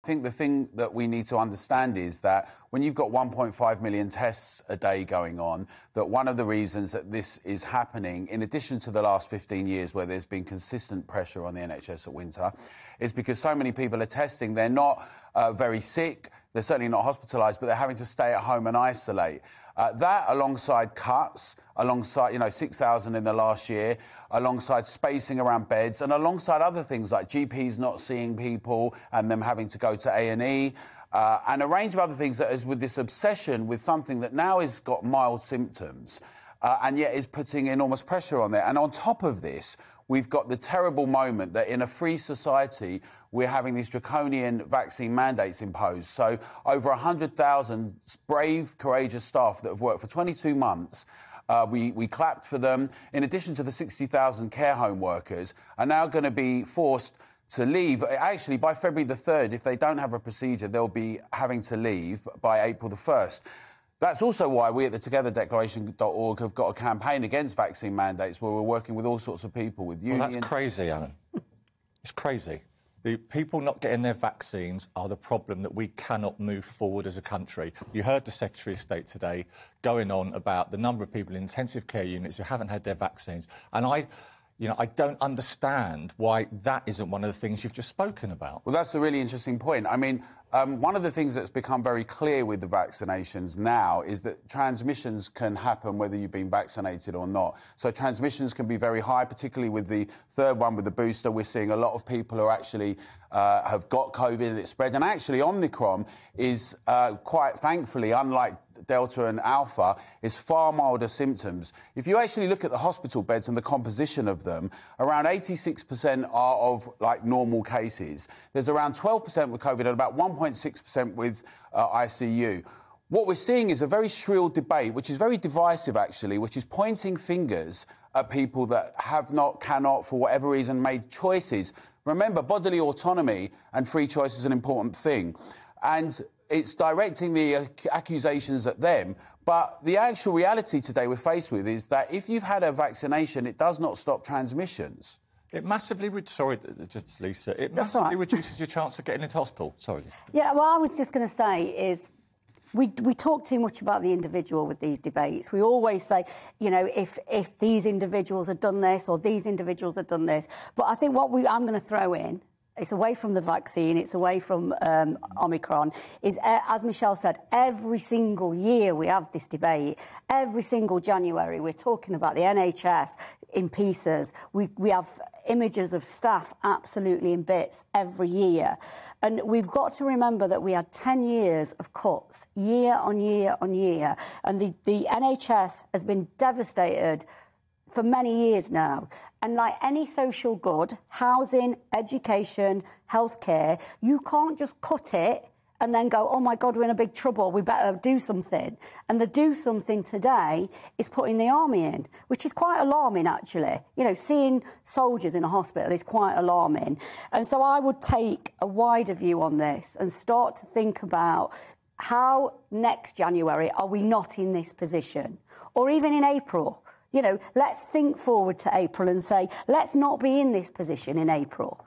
think the thing that we need to understand is that when you've got 1.5 million tests a day going on, that one of the reasons that this is happening, in addition to the last 15 years where there's been consistent pressure on the NHS at winter, is because so many people are testing. They're not very sick, they're certainly not hospitalised, but they're having to stay at home and isolate. That, alongside cuts, alongside, 6,000 in the last year, alongside spacing around beds, and alongside other things like GPs not seeing people and them having to go to A&E, and a range of other things that is with this obsession with something that now has got mild symptoms, and yet is putting enormous pressure on it. And on top of this, we've got the terrible moment that in a free society, we're having these draconian vaccine mandates imposed. So over 100,000 brave, courageous staff that have worked for 22 months, we clapped for them, in addition to the 60,000 care home workers, are now going to be forced to leave. Actually, by February the 3rd, if they don't have a procedure, they'll be having to leave by April the 1st. That's also why we at the togetherdeclaration.org have got a campaign against vaccine mandates, where we're working with all sorts of people, with unions. Well, that's crazy, Alan. It's crazy. The people not getting their vaccines are the problem that we cannot move forward as a country. You heard the Secretary of State today going on about the number of people in intensive care units who haven't had their vaccines. And I don't understand why that isn't one of the things you've just spoken about. Well, that's a really interesting point. I mean, one of the things that's become very clear with the vaccinations now is that transmissions can happen whether you've been vaccinated or not. So transmissions can be very high, particularly with the third one, with the booster. We're seeing a lot of people who actually have got COVID and it's spread. And actually, Omicron is quite thankfully, unlike Delta and Alpha, is far milder symptoms. If you actually look at the hospital beds and the composition of them, around 86% are of normal cases. There's around 12% with COVID and about 1.6% with ICU. What we're seeing is a very shrill debate, which is very divisive, actually, which is pointing fingers at people that have not, cannot, for whatever reason, made choices. Remember, bodily autonomy and free choice is an important thing. And it's directing the accusations at them. But the actual reality today we're faced with is that if you've had a vaccination, it does not stop transmissions. It massively... Sorry, just Lisa. It massively reduces your chance of getting into hospital. Sorry, Lisa. Yeah, well, I was just going to say is... We talk too much about the individual with these debates. We always say, if these individuals have done this or these individuals have done this. But I think what I'm going to throw in, it's away from the vaccine, it's away from Omicron, is, as Michelle said, every single year we have this debate. Every single January we're talking about the NHS in pieces. We have images of staff absolutely in bits every year. And we've got to remember that we had 10 years of cuts, year on year on year. And the NHS has been devastated for many years now. And like any social good, housing, education, healthcare, you can't just cut it and then go, oh, my God, we're in a big trouble, we better do something. And the do something today is putting the army in, which is quite alarming, actually. Seeing soldiers in a hospital is quite alarming. And so I would take a wider view on this and start to think about how next January are we not in this position, or even in April. Let's think forward to April and say, let's not be in this position in April.